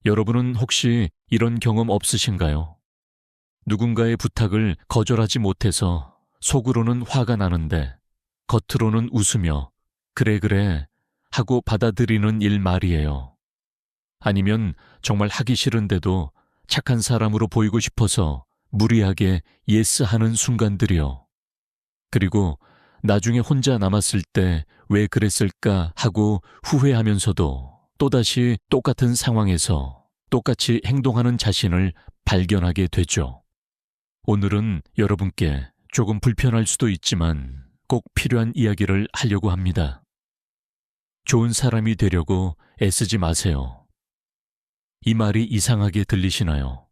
여러분은 혹시 이런 경험 없으신가요? 누군가의 부탁을 거절하지 못해서 속으로는 화가 나는데 겉으로는 웃으며 그래 그래 하고 받아들이는 일 말이에요. 아니면 정말 하기 싫은데도 착한 사람으로 보이고 싶어서 무리하게 예스 하는 순간들이요. 그리고 나중에 혼자 남았을 때 왜 그랬을까 하고 후회하면서도 또다시 똑같은 상황에서 똑같이 행동하는 자신을 발견하게 되죠. 오늘은 여러분께 조금 불편할 수도 있지만 꼭 필요한 이야기를 하려고 합니다. 좋은 사람이 되려고 애쓰지 마세요. 이 말이 이상하게 들리시나요?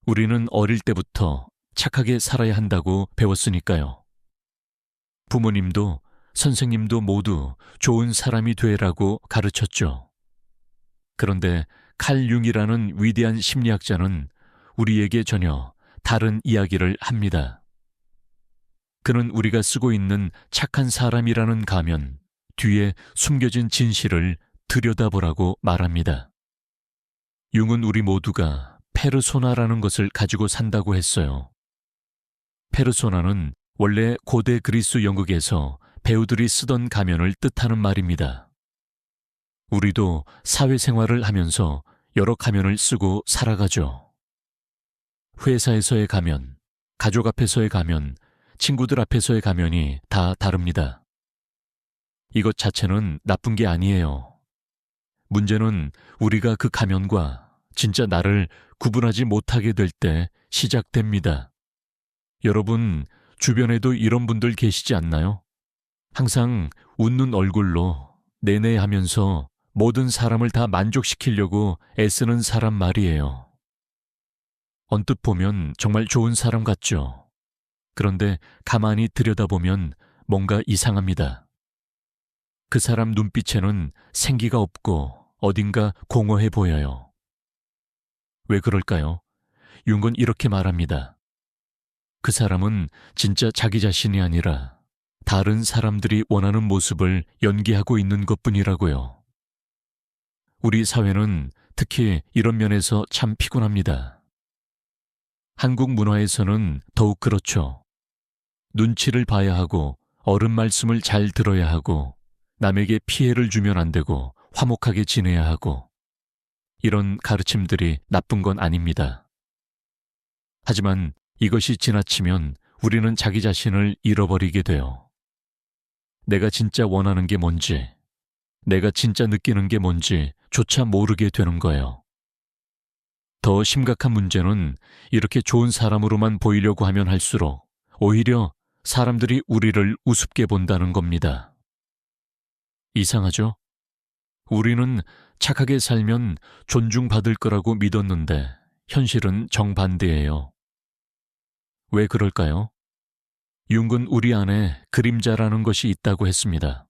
우리는 어릴 때부터 착하게 살아야 한다고 배웠으니까요. 부모님도 선생님도 모두 좋은 사람이 되라고 가르쳤죠. 그런데 칼 융이라는 위대한 심리학자는 우리에게 전혀 다른 이야기를 합니다. 그는 우리가 쓰고 있는 착한 사람이라는 가면 뒤에 숨겨진 진실을 들여다보라고 말합니다. 융은 우리 모두가 페르소나라는 것을 가지고 산다고 했어요. 페르소나는 원래 고대 그리스 연극에서 배우들이 쓰던 가면을 뜻하는 말입니다. 우리도 사회생활을 하면서 여러 가면을 쓰고 살아가죠. 회사에서의 가면, 가족 앞에서의 가면, 친구들 앞에서의 가면이 다 다릅니다. 이것 자체는 나쁜 게 아니에요. 문제는 우리가 그 가면과 진짜 나를 구분하지 못하게 될 때 시작됩니다. 여러분, 주변에도 이런 분들 계시지 않나요? 항상 웃는 얼굴로 내내 하면서 모든 사람을 다 만족시키려고 애쓰는 사람 말이에요. 언뜻 보면 정말 좋은 사람 같죠. 그런데 가만히 들여다보면 뭔가 이상합니다. 그 사람 눈빛에는 생기가 없고 어딘가 공허해 보여요. 왜 그럴까요? 융은 이렇게 말합니다. 그 사람은 진짜 자기 자신이 아니라 다른 사람들이 원하는 모습을 연기하고 있는 것뿐이라고요. 우리 사회는 특히 이런 면에서 참 피곤합니다. 한국 문화에서는 더욱 그렇죠. 눈치를 봐야 하고 어른 말씀을 잘 들어야 하고 남에게 피해를 주면 안 되고 화목하게 지내야 하고 이런 가르침들이 나쁜 건 아닙니다. 하지만 이것이 지나치면 우리는 자기 자신을 잃어버리게 돼요. 내가 진짜 원하는 게 뭔지, 내가 진짜 느끼는 게 뭔지 조차 모르게 되는 거예요. 더 심각한 문제는 이렇게 좋은 사람으로만 보이려고 하면 할수록 오히려 사람들이 우리를 우습게 본다는 겁니다. 이상하죠? 우리는 착하게 살면 존중받을 거라고 믿었는데 현실은 정반대예요. 왜 그럴까요? 융은 우리 안에 그림자라는 것이 있다고 했습니다.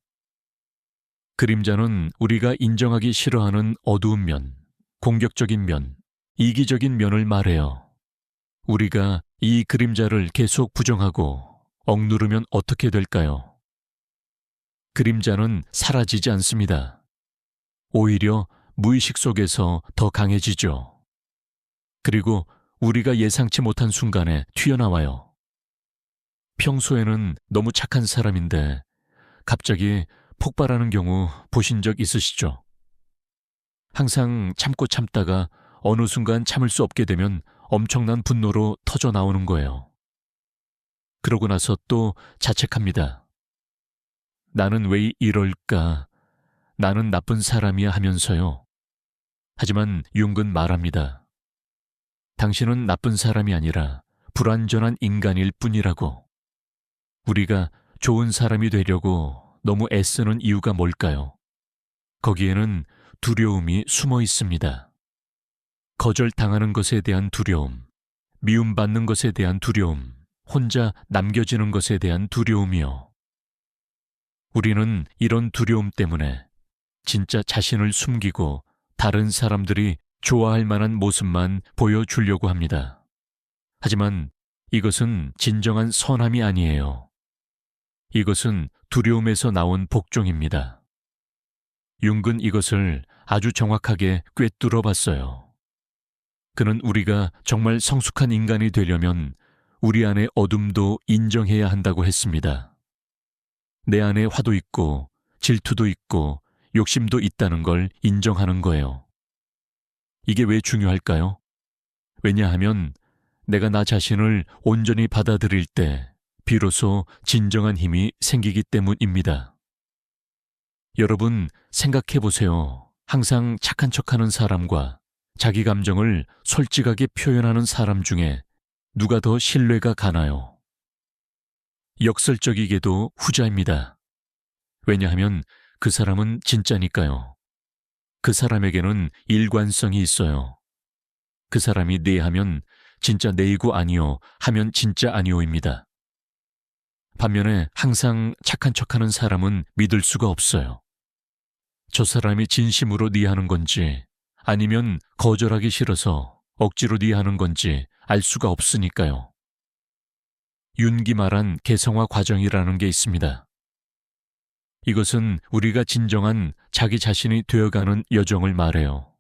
그림자는 우리가 인정하기 싫어하는 어두운 면, 공격적인 면, 이기적인 면을 말해요. 우리가 이 그림자를 계속 부정하고 억누르면 어떻게 될까요? 그림자는 사라지지 않습니다. 오히려 무의식 속에서 더 강해지죠. 그리고 우리가 예상치 못한 순간에 튀어나와요. 평소에는 너무 착한 사람인데 갑자기 폭발하는 경우 보신 적 있으시죠? 항상 참고 참다가 어느 순간 참을 수 없게 되면 엄청난 분노로 터져 나오는 거예요. 그러고 나서 또 자책합니다. 나는 왜 이럴까? 나는 나쁜 사람이야 하면서요. 하지만 융은 말합니다. 당신은 나쁜 사람이 아니라 불완전한 인간일 뿐이라고. 우리가 좋은 사람이 되려고 너무 애쓰는 이유가 뭘까요? 거기에는 두려움이 숨어 있습니다. 거절당하는 것에 대한 두려움, 미움받는 것에 대한 두려움, 혼자 남겨지는 것에 대한 두려움이요. 우리는 이런 두려움 때문에 진짜 자신을 숨기고 다른 사람들이 좋아할 만한 모습만 보여주려고 합니다. 하지만 이것은 진정한 선함이 아니에요. 이것은 두려움에서 나온 복종입니다. 융은 이것을 아주 정확하게 꿰뚫어 봤어요. 그는 우리가 정말 성숙한 인간이 되려면 우리 안에 어둠도 인정해야 한다고 했습니다. 내 안에 화도 있고 질투도 있고 욕심도 있다는 걸 인정하는 거예요. 이게 왜 중요할까요? 왜냐하면 내가 나 자신을 온전히 받아들일 때 비로소 진정한 힘이 생기기 때문입니다. 여러분 생각해 보세요. 항상 착한 척하는 사람과 자기 감정을 솔직하게 표현하는 사람 중에 누가 더 신뢰가 가나요? 역설적이게도 후자입니다. 왜냐하면 그 사람은 진짜니까요. 그 사람에게는 일관성이 있어요. 그 사람이 네 하면 진짜 네이고 아니요 하면 진짜 아니오입니다. 반면에 항상 착한 척하는 사람은 믿을 수가 없어요. 저 사람이 진심으로 네 하는 건지 아니면 거절하기 싫어서 억지로 네 하는 건지 알 수가 없으니까요. 윤기 말한 개성화 과정이라는 게 있습니다. 이것은 우리가 진정한 자기 자신이 되어가는 여정을 말해요.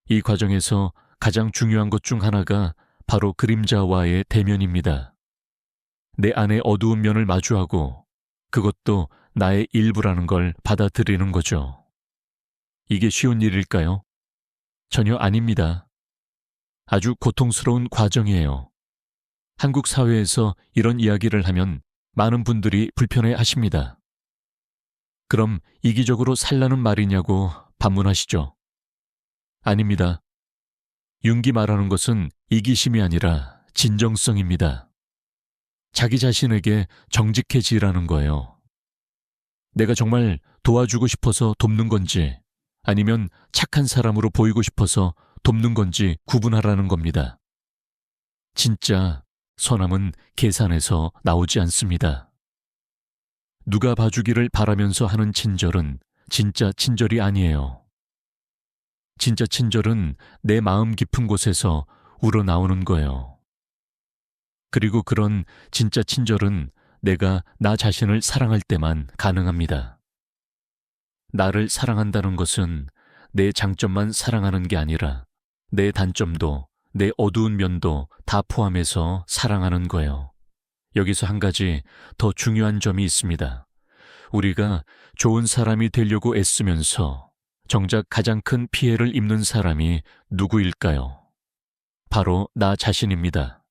이 과정에서 가장 중요한 것 중 하나가 바로 그림자와의 대면입니다. 내 안의 어두운 면을 마주하고 그것도 나의 일부라는 걸 받아들이는 거죠. 이게 쉬운 일일까요? 전혀 아닙니다. 아주 고통스러운 과정이에요. 한국 사회에서 이런 이야기를 하면 많은 분들이 불편해 하십니다. 그럼 이기적으로 살라는 말이냐고 반문하시죠. 아닙니다. 윤기 말하는 것은 이기심이 아니라 진정성입니다. 자기 자신에게 정직해지라는 거예요. 내가 정말 도와주고 싶어서 돕는 건지 아니면 착한 사람으로 보이고 싶어서 돕는 건지 구분하라는 겁니다. 진짜 선함은 계산에서 나오지 않습니다. 누가 봐주기를 바라면서 하는 친절은 진짜 친절이 아니에요. 진짜 친절은 내 마음 깊은 곳에서 우러나오는 거예요. 그리고 그런 진짜 친절은 내가 나 자신을 사랑할 때만 가능합니다. 나를 사랑한다는 것은 내 장점만 사랑하는 게 아니라 내 단점도 내 어두운 면도 다 포함해서 사랑하는 거예요. 여기서 한 가지 더 중요한 점이 있습니다. 우리가 좋은 사람이 되려고 애쓰면서 정작 가장 큰 피해를 입는 사람이 누구일까요? 바로 나 자신입니다.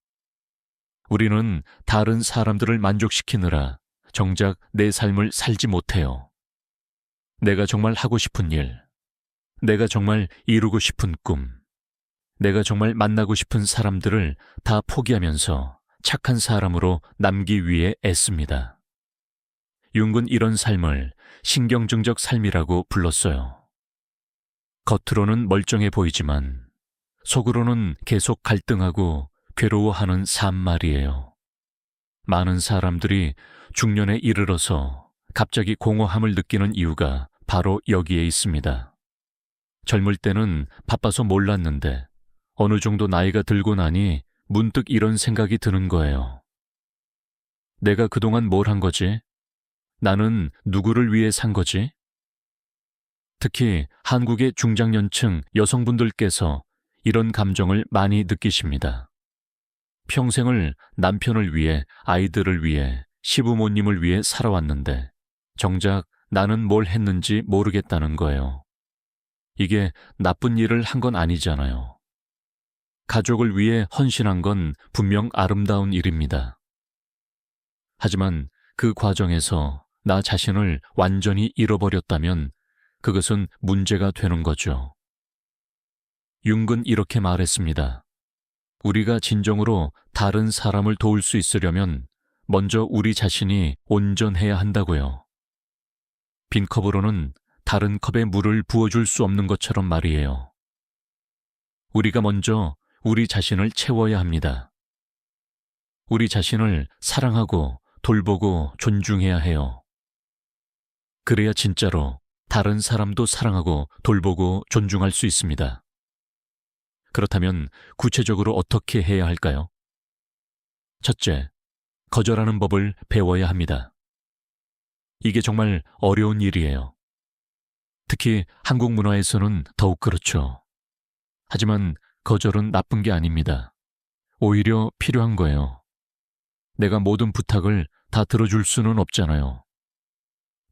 우리는 다른 사람들을 만족시키느라 정작 내 삶을 살지 못해요. 내가 정말 하고 싶은 일, 내가 정말 이루고 싶은 꿈, 내가 정말 만나고 싶은 사람들을 다 포기하면서 착한 사람으로 남기 위해 애씁니다. 융은 이런 삶을 신경증적 삶이라고 불렀어요. 겉으로는 멀쩡해 보이지만 속으로는 계속 갈등하고 괴로워하는 삶 말이에요. 많은 사람들이 중년에 이르러서 갑자기 공허함을 느끼는 이유가 바로 여기에 있습니다. 젊을 때는 바빠서 몰랐는데 어느 정도 나이가 들고 나니 문득 이런 생각이 드는 거예요. 내가 그동안 뭘 한 거지? 나는 누구를 위해 산 거지? 특히 한국의 중장년층 여성분들께서 이런 감정을 많이 느끼십니다. 평생을 남편을 위해, 아이들을 위해, 시부모님을 위해 살아왔는데 정작 나는 뭘 했는지 모르겠다는 거예요. 이게 나쁜 일을 한 건 아니잖아요. 가족을 위해 헌신한 건 분명 아름다운 일입니다. 하지만 그 과정에서 나 자신을 완전히 잃어버렸다면 그것은 문제가 되는 거죠. 융은 이렇게 말했습니다. 우리가 진정으로 다른 사람을 도울 수 있으려면 먼저 우리 자신이 온전해야 한다고요. 빈 컵으로는 다른 컵에 물을 부어줄 수 없는 것처럼 말이에요. 우리가 먼저 우리 자신을 채워야 합니다. 우리 자신을 사랑하고 돌보고 존중해야 해요. 그래야 진짜로 다른 사람도 사랑하고 돌보고 존중할 수 있습니다. 그렇다면 구체적으로 어떻게 해야 할까요? 첫째, 거절하는 법을 배워야 합니다. 이게 정말 어려운 일이에요. 특히 한국 문화에서는 더욱 그렇죠. 하지만 거절은 나쁜 게 아닙니다. 오히려 필요한 거예요. 내가 모든 부탁을 다 들어줄 수는 없잖아요.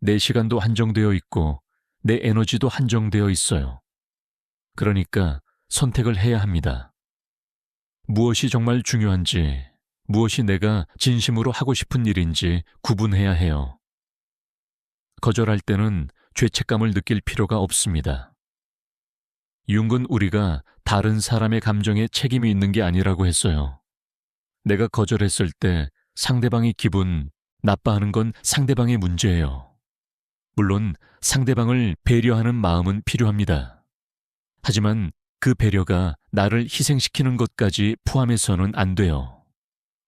내 시간도 한정되어 있고 내 에너지도 한정되어 있어요. 그러니까 선택을 해야 합니다. 무엇이 정말 중요한지, 무엇이 내가 진심으로 하고 싶은 일인지 구분해야 해요. 거절할 때는 죄책감을 느낄 필요가 없습니다. 융은 우리가 다른 사람의 감정에 책임이 있는 게 아니라고 했어요. 내가 거절했을 때 상대방이 기분 나빠하는 건 상대방의 문제예요. 물론 상대방을 배려하는 마음은 필요합니다. 하지만 그 배려가 나를 희생시키는 것까지 포함해서는 안 돼요.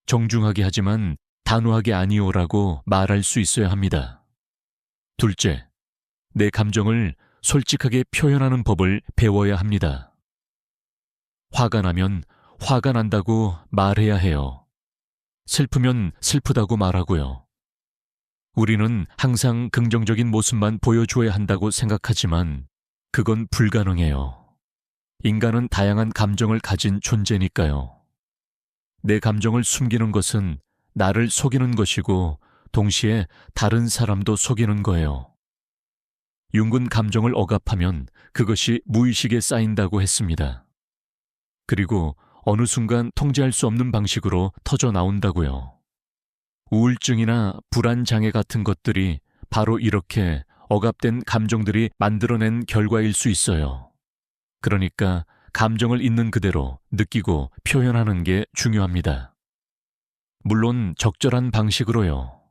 정중하게 하지만 단호하게 아니오라고 말할 수 있어야 합니다. 둘째, 내 감정을 솔직하게 표현하는 법을 배워야 합니다. 화가 나면 화가 난다고 말해야 해요. 슬프면 슬프다고 말하고요. 우리는 항상 긍정적인 모습만 보여줘야 한다고 생각하지만 그건 불가능해요. 인간은 다양한 감정을 가진 존재니까요. 내 감정을 숨기는 것은 나를 속이는 것이고 동시에 다른 사람도 속이는 거예요. 융은 감정을 억압하면 그것이 무의식에 쌓인다고 했습니다. 그리고 어느 순간 통제할 수 없는 방식으로 터져 나온다고요. 우울증이나 불안장애 같은 것들이 바로 이렇게 억압된 감정들이 만들어낸 결과일 수 있어요. 그러니까 감정을 있는 그대로 느끼고 표현하는 게 중요합니다. 물론 적절한 방식으로요.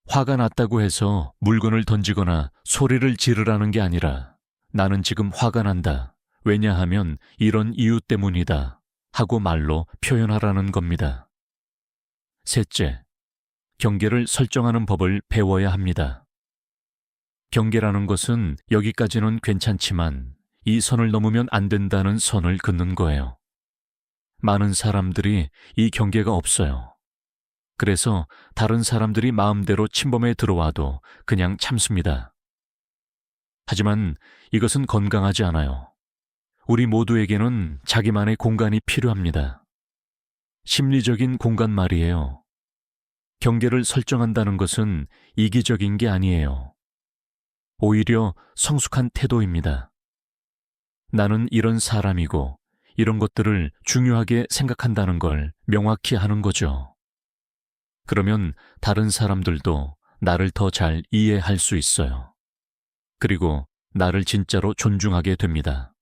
화가 났다고 해서 물건을 던지거나 소리를 지르라는 게 아니라 나는 지금 화가 난다. 왜냐하면 이런 이유 때문이다. 하고 말로 표현하라는 겁니다. 셋째, 경계를 설정하는 법을 배워야 합니다. 경계라는 것은 여기까지는 괜찮지만 이 선을 넘으면 안 된다는 선을 긋는 거예요. 많은 사람들이 이 경계가 없어요. 그래서 다른 사람들이 마음대로 침범해 들어와도 그냥 참습니다. 하지만 이것은 건강하지 않아요. 우리 모두에게는 자기만의 공간이 필요합니다. 심리적인 공간 말이에요. 경계를 설정한다는 것은 이기적인 게 아니에요. 오히려 성숙한 태도입니다. 나는 이런 사람이고 이런 것들을 중요하게 생각한다는 걸 명확히 하는 거죠. 그러면 다른 사람들도 나를 더 잘 이해할 수 있어요. 그리고 나를 진짜로 존중하게 됩니다.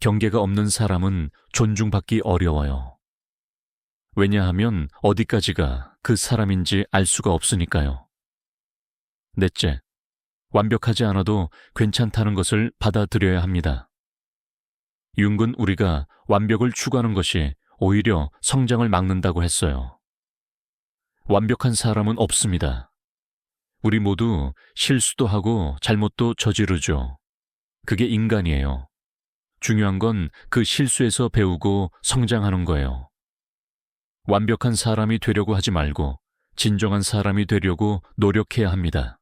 경계가 없는 사람은 존중받기 어려워요. 왜냐하면 어디까지가 그 사람인지 알 수가 없으니까요. 넷째, 완벽하지 않아도 괜찮다는 것을 받아들여야 합니다. 융은 우리가 완벽을 추구하는 것이 오히려 성장을 막는다고 했어요. 완벽한 사람은 없습니다. 우리 모두 실수도 하고 잘못도 저지르죠. 그게 인간이에요. 중요한 건 그 실수에서 배우고 성장하는 거예요. 완벽한 사람이 되려고 하지 말고 진정한 사람이 되려고 노력해야 합니다.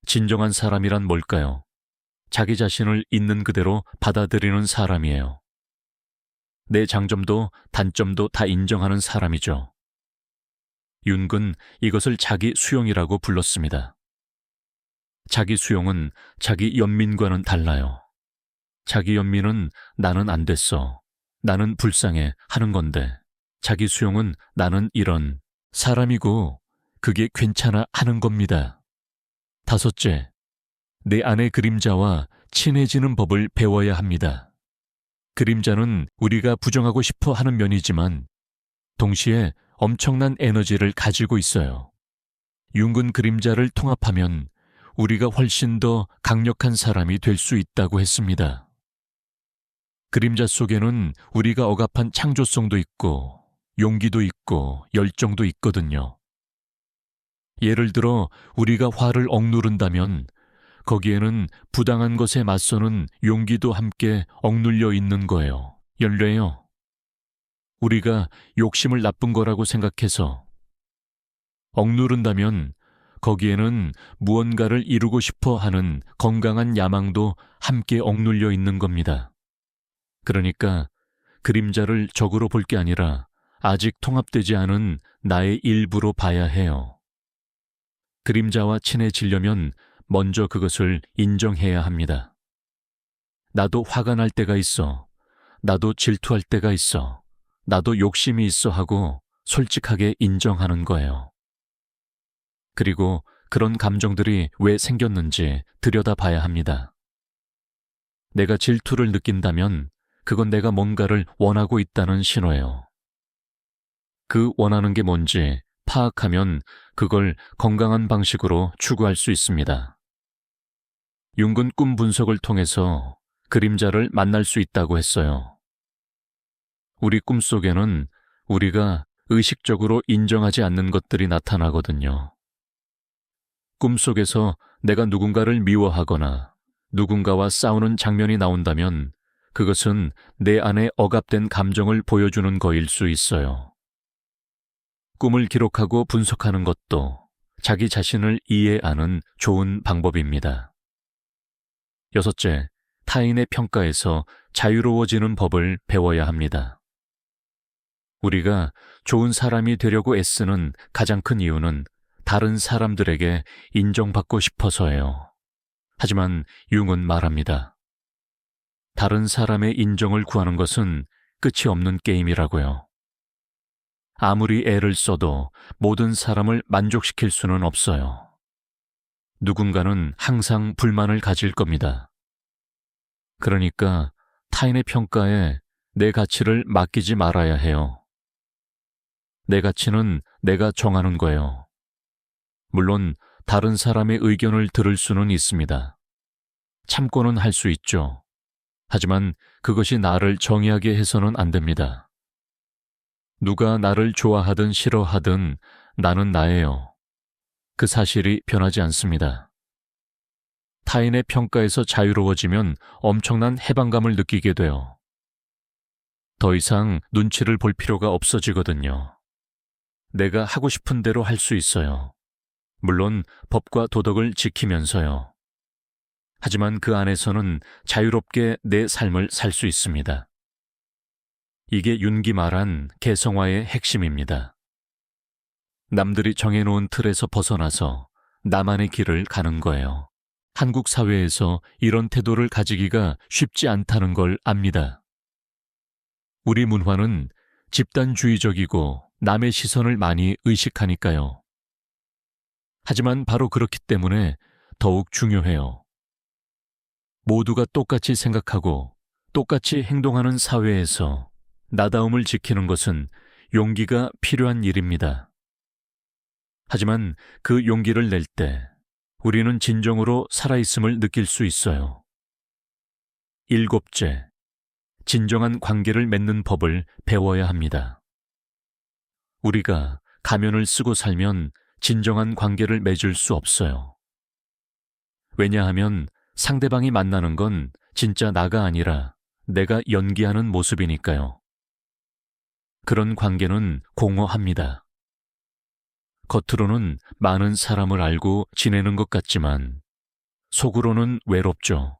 진정한 사람이란 뭘까요? 자기 자신을 있는 그대로 받아들이는 사람이에요. 내 장점도 단점도 다 인정하는 사람이죠. 융은 이것을 자기 수용이라고 불렀습니다. 자기 수용은 자기 연민과는 달라요. 자기 연민은 나는 안 됐어, 나는 불쌍해 하는 건데 자기 수용은 나는 이런 사람이고 그게 괜찮아 하는 겁니다. 다섯째, 내 안의 그림자와 친해지는 법을 배워야 합니다. 그림자는 우리가 부정하고 싶어 하는 면이지만 동시에 엄청난 에너지를 가지고 있어요. 융은 그림자를 통합하면 우리가 훨씬 더 강력한 사람이 될 수 있다고 했습니다. 그림자 속에는 우리가 억압한 창조성도 있고 용기도 있고 열정도 있거든요. 예를 들어 우리가 화를 억누른다면 거기에는 부당한 것에 맞서는 용기도 함께 억눌려 있는 거예요. 열려요. 우리가 욕심을 나쁜 거라고 생각해서 억누른다면 거기에는 무언가를 이루고 싶어 하는 건강한 야망도 함께 억눌려 있는 겁니다. 그러니까 그림자를 적으로 볼 게 아니라 아직 통합되지 않은 나의 일부로 봐야 해요. 그림자와 친해지려면 먼저 그것을 인정해야 합니다. 나도 화가 날 때가 있어. 나도 질투할 때가 있어. 나도 욕심이 있어 하고 솔직하게 인정하는 거예요. 그리고 그런 감정들이 왜 생겼는지 들여다봐야 합니다. 내가 질투를 느낀다면 그건 내가 뭔가를 원하고 있다는 신호예요. 그 원하는 게 뭔지 파악하면 그걸 건강한 방식으로 추구할 수 있습니다. 융은 꿈 분석을 통해서 그림자를 만날 수 있다고 했어요. 우리 꿈속에는 우리가 의식적으로 인정하지 않는 것들이 나타나거든요. 꿈속에서 내가 누군가를 미워하거나 누군가와 싸우는 장면이 나온다면 그것은 내 안에 억압된 감정을 보여주는 거일 수 있어요. 꿈을 기록하고 분석하는 것도 자기 자신을 이해하는 좋은 방법입니다. 여섯째, 타인의 평가에서 자유로워지는 법을 배워야 합니다. 우리가 좋은 사람이 되려고 애쓰는 가장 큰 이유는 다른 사람들에게 인정받고 싶어서예요. 하지만 융은 말합니다. 다른 사람의 인정을 구하는 것은 끝이 없는 게임이라고요. 아무리 애를 써도 모든 사람을 만족시킬 수는 없어요. 누군가는 항상 불만을 가질 겁니다. 그러니까 타인의 평가에 내 가치를 맡기지 말아야 해요. 내 가치는 내가 정하는 거예요. 물론 다른 사람의 의견을 들을 수는 있습니다. 참고는 할 수 있죠. 하지만 그것이 나를 정의하게 해서는 안 됩니다. 누가 나를 좋아하든 싫어하든 나는 나예요. 그 사실이 변하지 않습니다. 타인의 평가에서 자유로워지면 엄청난 해방감을 느끼게 돼요. 더 이상 눈치를 볼 필요가 없어지거든요. 내가 하고 싶은 대로 할 수 있어요. 물론 법과 도덕을 지키면서요. 하지만 그 안에서는 자유롭게 내 삶을 살 수 있습니다. 이게 윤기 말한 개성화의 핵심입니다. 남들이 정해놓은 틀에서 벗어나서 나만의 길을 가는 거예요. 한국 사회에서 이런 태도를 가지기가 쉽지 않다는 걸 압니다. 우리 문화는 집단주의적이고 남의 시선을 많이 의식하니까요. 하지만 바로 그렇기 때문에 더욱 중요해요. 모두가 똑같이 생각하고 똑같이 행동하는 사회에서 나다움을 지키는 것은 용기가 필요한 일입니다. 하지만 그 용기를 낼 때 우리는 진정으로 살아있음을 느낄 수 있어요. 일곱째, 진정한 관계를 맺는 법을 배워야 합니다. 우리가 가면을 쓰고 살면 진정한 관계를 맺을 수 없어요. 왜냐하면 상대방이 만나는 건 진짜 나가 아니라 내가 연기하는 모습이니까요. 그런 관계는 공허합니다. 겉으로는 많은 사람을 알고 지내는 것 같지만 속으로는 외롭죠.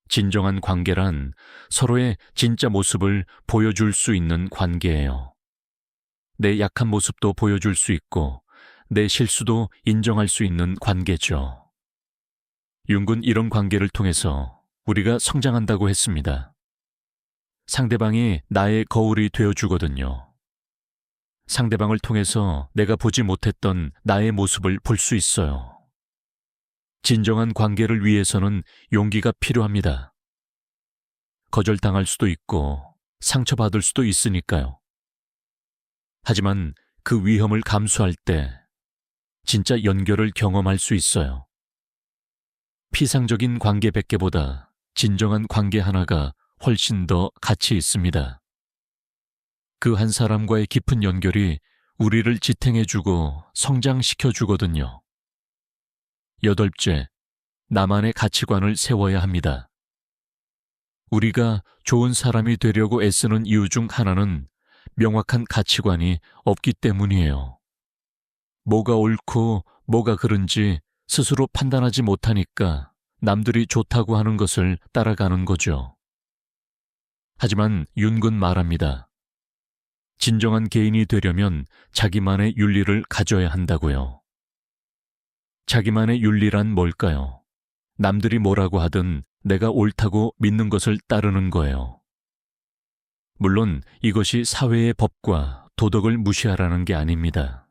진정한 관계란 서로의 진짜 모습을 보여줄 수 있는 관계예요. 내 약한 모습도 보여줄 수 있고 내 실수도 인정할 수 있는 관계죠. 융은 이런 관계를 통해서 우리가 성장한다고 했습니다. 상대방이 나의 거울이 되어주거든요. 상대방을 통해서 내가 보지 못했던 나의 모습을 볼 수 있어요. 진정한 관계를 위해서는 용기가 필요합니다. 거절당할 수도 있고 상처받을 수도 있으니까요. 하지만 그 위험을 감수할 때 진짜 연결을 경험할 수 있어요. 피상적인 관계 100개보다 진정한 관계 하나가 훨씬 더 가치 있습니다. 그 한 사람과의 깊은 연결이 우리를 지탱해주고 성장시켜주거든요. 여덟째, 나만의 가치관을 세워야 합니다. 우리가 좋은 사람이 되려고 애쓰는 이유 중 하나는 명확한 가치관이 없기 때문이에요. 뭐가 옳고 뭐가 그른지 스스로 판단하지 못하니까 남들이 좋다고 하는 것을 따라가는 거죠. 하지만 윤군 말합니다. 진정한 개인이 되려면 자기만의 윤리를 가져야 한다고요. 자기만의 윤리란 뭘까요? 남들이 뭐라고 하든 내가 옳다고 믿는 것을 따르는 거예요. 물론 이것이 사회의 법과 도덕을 무시하라는 게 아닙니다.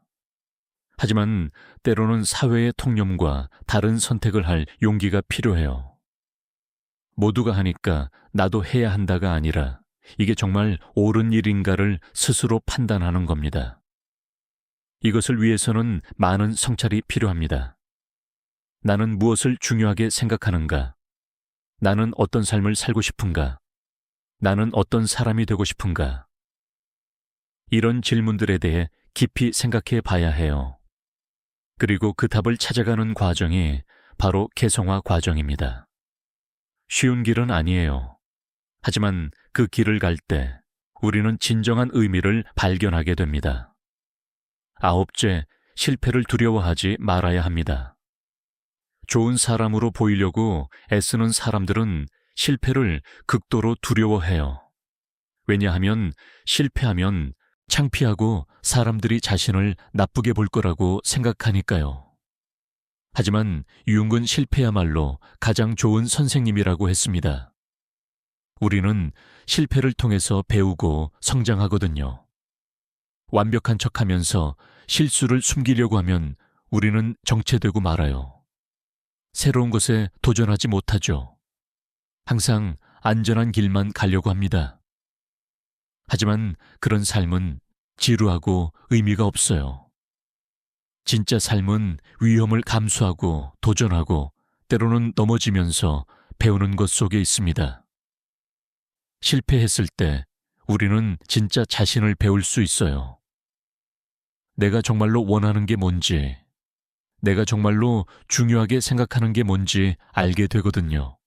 하지만 때로는 사회의 통념과 다른 선택을 할 용기가 필요해요. 모두가 하니까 나도 해야 한다가 아니라 이게 정말 옳은 일인가를 스스로 판단하는 겁니다. 이것을 위해서는 많은 성찰이 필요합니다. 나는 무엇을 중요하게 생각하는가? 나는 어떤 삶을 살고 싶은가? 나는 어떤 사람이 되고 싶은가? 이런 질문들에 대해 깊이 생각해 봐야 해요. 그리고 그 답을 찾아가는 과정이 바로 개성화 과정입니다. 쉬운 길은 아니에요. 하지만 그 길을 갈 때 우리는 진정한 의미를 발견하게 됩니다. 아홉째, 실패를 두려워하지 말아야 합니다. 좋은 사람으로 보이려고 애쓰는 사람들은 실패를 극도로 두려워해요. 왜냐하면 실패하면 창피하고 사람들이 자신을 나쁘게 볼 거라고 생각하니까요. 하지만 융은 실패야말로 가장 좋은 선생님이라고 했습니다. 우리는 실패를 통해서 배우고 성장하거든요. 완벽한 척하면서 실수를 숨기려고 하면 우리는 정체되고 말아요. 새로운 것에 도전하지 못하죠. 항상 안전한 길만 가려고 합니다. 하지만 그런 삶은 지루하고 의미가 없어요. 진짜 삶은 위험을 감수하고 도전하고 때로는 넘어지면서 배우는 것 속에 있습니다. 실패했을 때 우리는 진짜 자신을 배울 수 있어요. 내가 정말로 원하는 게 뭔지, 내가 정말로 중요하게 생각하는 게 뭔지 알게 되거든요.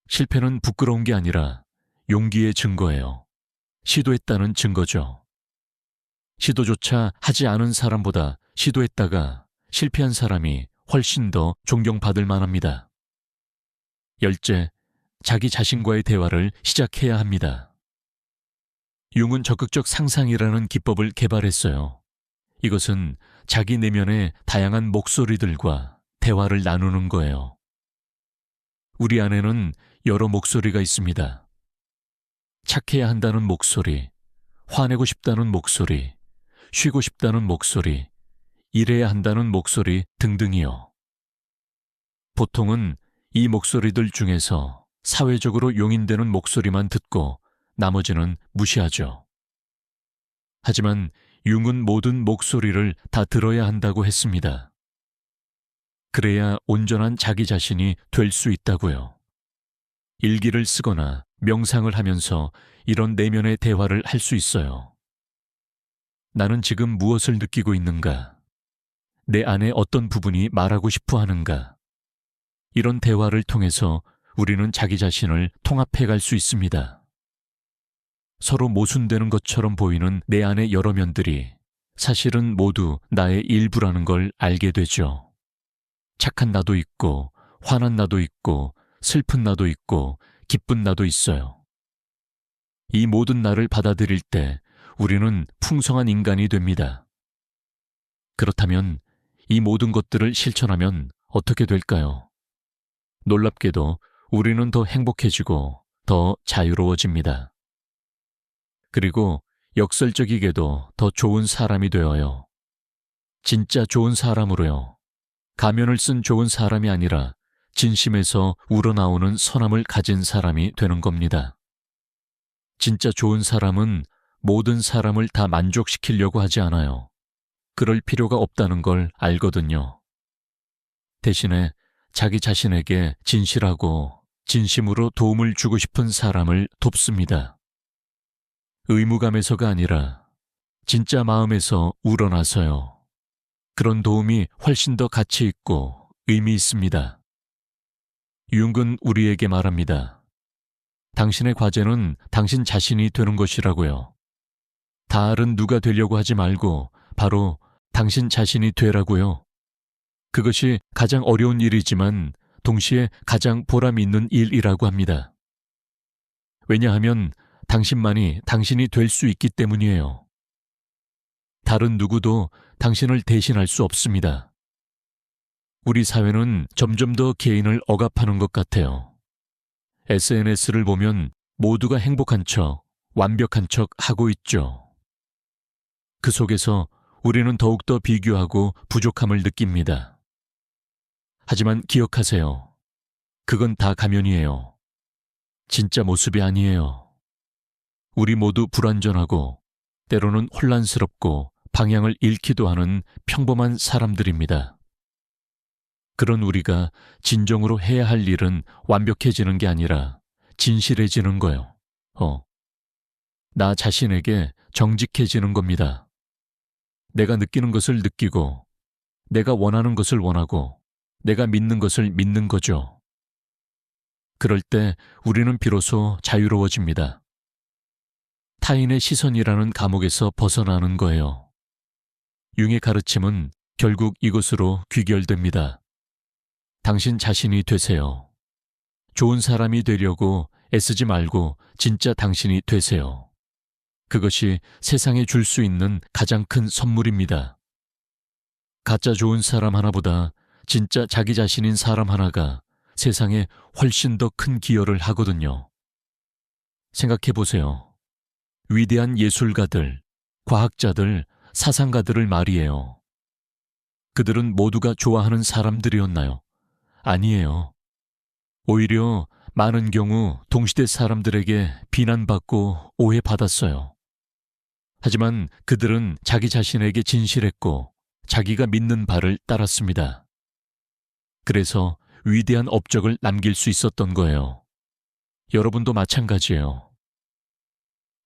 실패는 부끄러운 게 아니라 용기의 증거예요. 시도했다는 증거죠. 시도조차 하지 않은 사람보다 시도했다가 실패한 사람이 훨씬 더 존경받을 만합니다. 열째, 자기 자신과의 대화를 시작해야 합니다. 융은 적극적 상상이라는 기법을 개발했어요. 이것은 자기 내면의 다양한 목소리들과 대화를 나누는 거예요. 우리 안에는 여러 목소리가 있습니다. 착해야 한다는 목소리, 화내고 싶다는 목소리, 쉬고 싶다는 목소리, 일해야 한다는 목소리 등등이요. 보통은 이 목소리들 중에서 사회적으로 용인되는 목소리만 듣고 나머지는 무시하죠. 하지만 융은 모든 목소리를 다 들어야 한다고 했습니다. 그래야 온전한 자기 자신이 될 수 있다고요. 일기를 쓰거나 명상을 하면서 이런 내면의 대화를 할 수 있어요. 나는 지금 무엇을 느끼고 있는가? 내 안에 어떤 부분이 말하고 싶어 하는가? 이런 대화를 통해서 우리는 자기 자신을 통합해 갈 수 있습니다. 서로 모순되는 것처럼 보이는 내 안의 여러 면들이 사실은 모두 나의 일부라는 걸 알게 되죠. 착한 나도 있고, 화난 나도 있고, 슬픈 나도 있고, 기쁜 나도 있어요. 이 모든 나를 받아들일 때 우리는 풍성한 인간이 됩니다. 그렇다면 이 모든 것들을 실천하면 어떻게 될까요? 놀랍게도 우리는 더 행복해지고 더 자유로워집니다. 그리고 역설적이게도 더 좋은 사람이 되어요. 진짜 좋은 사람으로요. 가면을 쓴 좋은 사람이 아니라 진심에서 우러나오는 선함을 가진 사람이 되는 겁니다. 진짜 좋은 사람은 모든 사람을 다 만족시키려고 하지 않아요. 그럴 필요가 없다는 걸 알거든요. 대신에 자기 자신에게 진실하고 진심으로 도움을 주고 싶은 사람을 돕습니다. 의무감에서가 아니라 진짜 마음에서 우러나서요. 그런 도움이 훨씬 더 가치 있고 의미 있습니다. 융은 우리에게 말합니다. 당신의 과제는 당신 자신이 되는 것이라고요. 다른 누가 되려고 하지 말고 바로 당신 자신이 되라고요. 그것이 가장 어려운 일이지만 동시에 가장 보람 있는 일이라고 합니다. 왜냐하면 당신만이 당신이 될 수 있기 때문이에요. 다른 누구도 당신을 대신할 수 없습니다. 우리 사회는 점점 더 개인을 억압하는 것 같아요. SNS를 보면 모두가 행복한 척, 완벽한 척 하고 있죠. 그 속에서 우리는 더욱더 비교하고 부족함을 느낍니다. 하지만 기억하세요. 그건 다 가면이에요. 진짜 모습이 아니에요. 우리 모두 불완전하고 때로는 혼란스럽고 방향을 잃기도 하는 평범한 사람들입니다. 그런 우리가 진정으로 해야 할 일은 완벽해지는 게 아니라 진실해지는 거요. 나 자신에게 정직해지는 겁니다. 내가 느끼는 것을 느끼고, 내가 원하는 것을 원하고, 내가 믿는 것을 믿는 거죠. 그럴 때 우리는 비로소 자유로워집니다. 타인의 시선이라는 감옥에서 벗어나는 거예요. 융의 가르침은 결국 이것으로 귀결됩니다. 당신 자신이 되세요. 좋은 사람이 되려고 애쓰지 말고 진짜 당신이 되세요. 그것이 세상에 줄 수 있는 가장 큰 선물입니다. 가짜 좋은 사람 하나보다 진짜 자기 자신인 사람 하나가 세상에 훨씬 더 큰 기여를 하거든요. 생각해 보세요. 위대한 예술가들, 과학자들, 사상가들을 말이에요. 그들은 모두가 좋아하는 사람들이었나요? 아니에요. 오히려 많은 경우 동시대 사람들에게 비난받고 오해받았어요. 하지만 그들은 자기 자신에게 진실했고 자기가 믿는 바를 따랐습니다. 그래서 위대한 업적을 남길 수 있었던 거예요. 여러분도 마찬가지예요.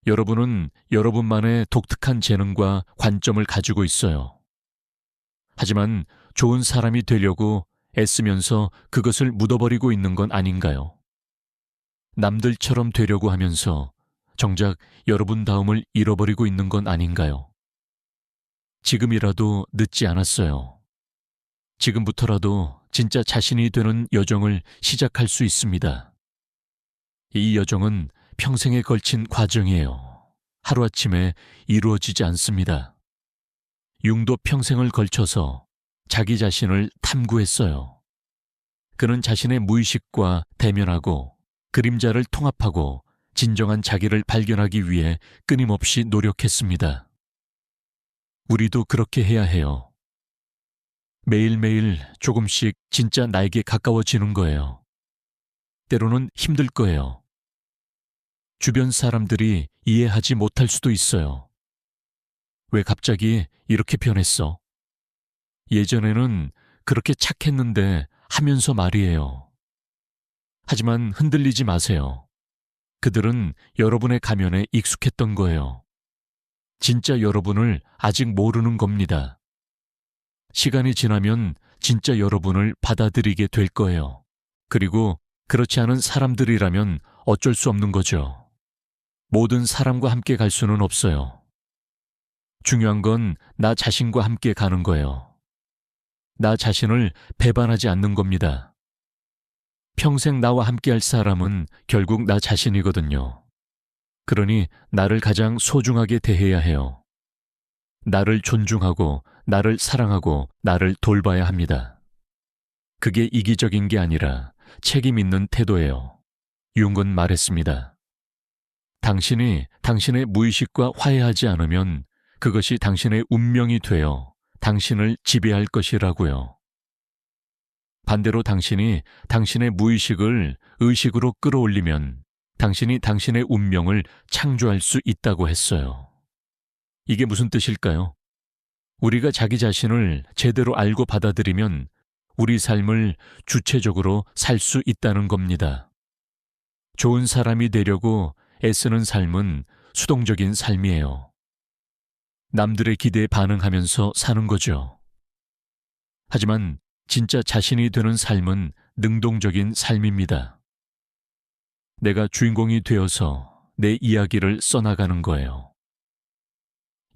여러분은 여러분만의 독특한 재능과 관점을 가지고 있어요. 하지만 좋은 사람이 되려고 애쓰면서 그것을 묻어버리고 있는 건 아닌가요? 남들처럼 되려고 하면서 정작 여러분다움을 잃어버리고 있는 건 아닌가요? 지금이라도 늦지 않았어요. 지금부터라도 진짜 자신이 되는 여정을 시작할 수 있습니다. 이 여정은 평생에 걸친 과정이에요. 하루아침에 이루어지지 않습니다. 융도 평생을 걸쳐서 자기 자신을 탐구했어요. 그는 자신의 무의식과 대면하고 그림자를 통합하고 진정한 자기를 발견하기 위해 끊임없이 노력했습니다. 우리도 그렇게 해야 해요. 매일매일 조금씩 진짜 나에게 가까워지는 거예요. 때로는 힘들 거예요. 주변 사람들이 이해하지 못할 수도 있어요. 왜 갑자기 이렇게 변했어? 예전에는 그렇게 착했는데 하면서 말이에요. 하지만 흔들리지 마세요. 그들은 여러분의 가면에 익숙했던 거예요. 진짜 여러분을 아직 모르는 겁니다. 시간이 지나면 진짜 여러분을 받아들이게 될 거예요. 그리고 그렇지 않은 사람들이라면 어쩔 수 없는 거죠. 모든 사람과 함께 갈 수는 없어요. 중요한 건 나 자신과 함께 가는 거예요. 나 자신을 배반하지 않는 겁니다. 평생 나와 함께 할 사람은 결국 나 자신이거든요. 그러니 나를 가장 소중하게 대해야 해요. 나를 존중하고 나를 사랑하고 나를 돌봐야 합니다. 그게 이기적인 게 아니라 책임 있는 태도예요. 융은 말했습니다. 당신이 당신의 무의식과 화해하지 않으면 그것이 당신의 운명이 되어 당신을 지배할 것이라고요. 반대로 당신이 당신의 무의식을 의식으로 끌어올리면 당신이 당신의 운명을 창조할 수 있다고 했어요. 이게 무슨 뜻일까요? 우리가 자기 자신을 제대로 알고 받아들이면 우리 삶을 주체적으로 살 수 있다는 겁니다. 좋은 사람이 되려고 애쓰는 삶은 수동적인 삶이에요. 남들의 기대에 반응하면서 사는 거죠. 하지만 진짜 자신이 되는 삶은 능동적인 삶입니다. 내가 주인공이 되어서 내 이야기를 써나가는 거예요.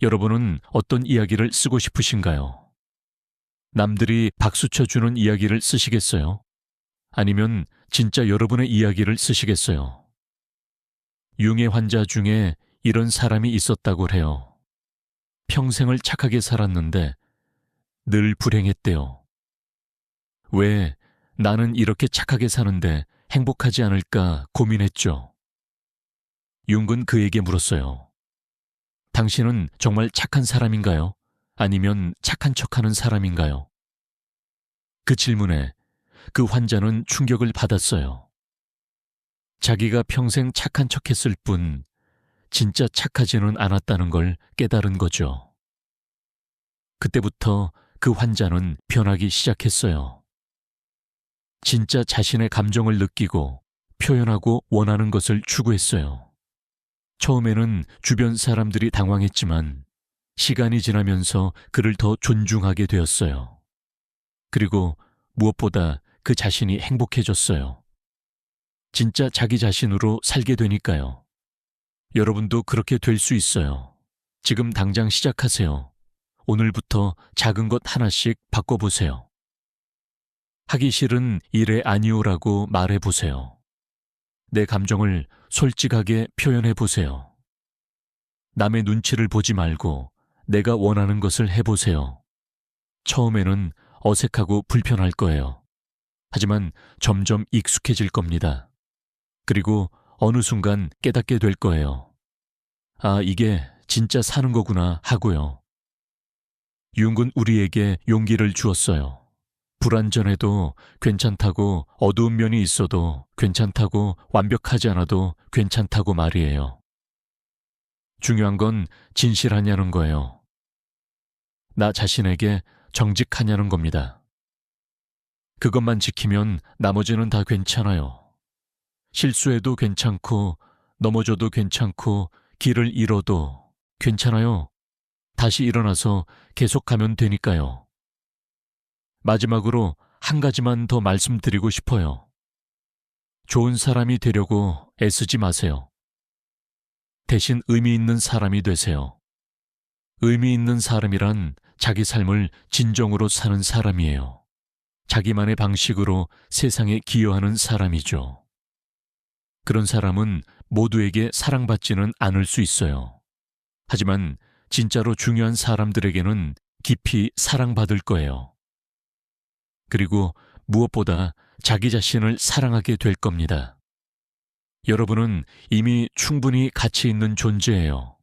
여러분은 어떤 이야기를 쓰고 싶으신가요? 남들이 박수쳐주는 이야기를 쓰시겠어요? 아니면 진짜 여러분의 이야기를 쓰시겠어요? 융의 환자 중에 이런 사람이 있었다고 해요. 평생을 착하게 살았는데 늘 불행했대요. 왜 나는 이렇게 착하게 사는데 행복하지 않을까 고민했죠. 융은 그에게 물었어요. 당신은 정말 착한 사람인가요? 아니면 착한 척하는 사람인가요? 그 질문에 그 환자는 충격을 받았어요. 자기가 평생 착한 척했을 뿐 진짜 착하지는 않았다는 걸 깨달은 거죠. 그때부터 그 환자는 변하기 시작했어요. 진짜 자신의 감정을 느끼고 표현하고 원하는 것을 추구했어요. 처음에는 주변 사람들이 당황했지만 시간이 지나면서 그를 더 존중하게 되었어요. 그리고 무엇보다 그 자신이 행복해졌어요. 진짜 자기 자신으로 살게 되니까요. 여러분도 그렇게 될 수 있어요. 지금 당장 시작하세요. 오늘부터 작은 것 하나씩 바꿔보세요. 하기 싫은 일에 아니오라고 말해보세요. 내 감정을 솔직하게 표현해보세요. 남의 눈치를 보지 말고 내가 원하는 것을 해보세요. 처음에는 어색하고 불편할 거예요. 하지만 점점 익숙해질 겁니다. 그리고 어느 순간 깨닫게 될 거예요. 아, 이게 진짜 사는 거구나 하고요. 융은 우리에게 용기를 주었어요. 불완전해도 괜찮다고, 어두운 면이 있어도 괜찮다고, 완벽하지 않아도 괜찮다고 말이에요. 중요한 건 진실하냐는 거예요. 나 자신에게 정직하냐는 겁니다. 그것만 지키면 나머지는 다 괜찮아요. 실수해도 괜찮고, 넘어져도 괜찮고, 길을 잃어도 괜찮아요. 다시 일어나서 계속 가면 되니까요. 마지막으로 한 가지만 더 말씀드리고 싶어요. 좋은 사람이 되려고 애쓰지 마세요. 대신 의미 있는 사람이 되세요. 의미 있는 사람이란 자기 삶을 진정으로 사는 사람이에요. 자기만의 방식으로 세상에 기여하는 사람이죠. 그런 사람은 모두에게 사랑받지는 않을 수 있어요. 하지만 진짜로 중요한 사람들에게는 깊이 사랑받을 거예요. 그리고 무엇보다 자기 자신을 사랑하게 될 겁니다. 여러분은 이미 충분히 가치 있는 존재예요.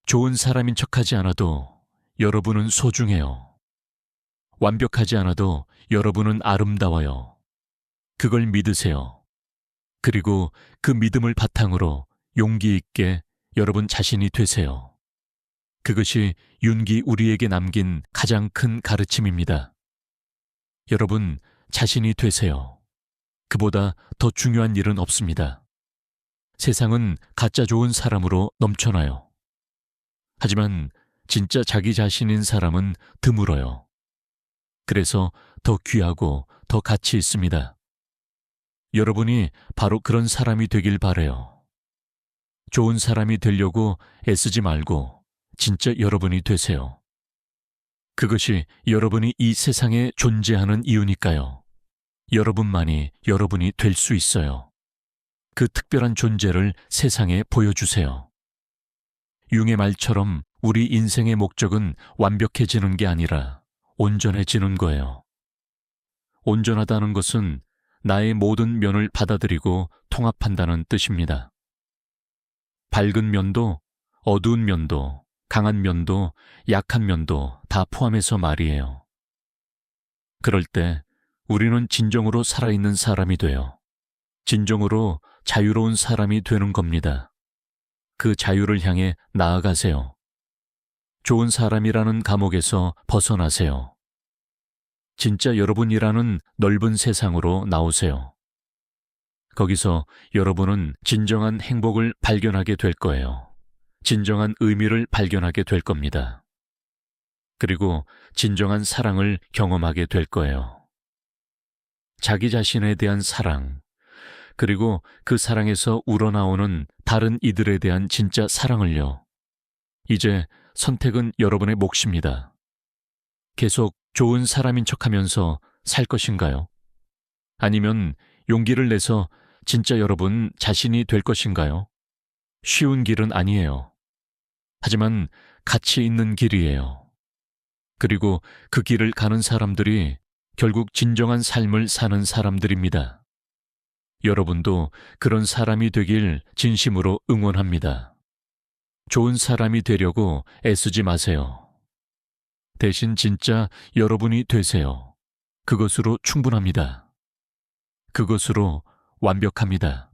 좋은 사람인 척하지 않아도 여러분은 소중해요. 완벽하지 않아도 여러분은 아름다워요. 그걸 믿으세요. 그리고 그 믿음을 바탕으로 용기 있게 여러분 자신이 되세요. 그것이 윤기 우리에게 남긴 가장 큰 가르침입니다. 여러분 자신이 되세요. 그보다 더 중요한 일은 없습니다. 세상은 가짜 좋은 사람으로 넘쳐나요. 하지만 진짜 자기 자신인 사람은 드물어요. 그래서 더 귀하고 더 가치 있습니다. 여러분이 바로 그런 사람이 되길 바라요. 좋은 사람이 되려고 애쓰지 말고 진짜 여러분이 되세요. 그것이 여러분이 이 세상에 존재하는 이유니까요. 여러분만이 여러분이 될 수 있어요. 그 특별한 존재를 세상에 보여주세요. 융의 말처럼 우리 인생의 목적은 완벽해지는 게 아니라 온전해지는 거예요. 온전하다는 것은 나의 모든 면을 받아들이고 통합한다는 뜻입니다. 밝은 면도, 어두운 면도, 강한 면도, 약한 면도 다 포함해서 말이에요. 그럴 때 우리는 진정으로 살아있는 사람이 돼요. 진정으로 자유로운 사람이 되는 겁니다. 그 자유를 향해 나아가세요. 좋은 사람이라는 감옥에서 벗어나세요. 진짜 여러분이라는 넓은 세상으로 나오세요. 거기서 여러분은 진정한 행복을 발견하게 될 거예요. 진정한 의미를 발견하게 될 겁니다. 그리고 진정한 사랑을 경험하게 될 거예요. 자기 자신에 대한 사랑, 그리고 그 사랑에서 우러나오는 다른 이들에 대한 진짜 사랑을요. 이제 선택은 여러분의 몫입니다. 계속 좋은 사람인 척하면서 살 것인가요? 아니면 용기를 내서 진짜 여러분 자신이 될 것인가요? 쉬운 길은 아니에요. 하지만 가치 있는 길이에요. 그리고 그 길을 가는 사람들이 결국 진정한 삶을 사는 사람들입니다. 여러분도 그런 사람이 되길 진심으로 응원합니다. 좋은 사람이 되려고 애쓰지 마세요. 대신 진짜 여러분이 되세요. 그것으로 충분합니다. 그것으로 완벽합니다.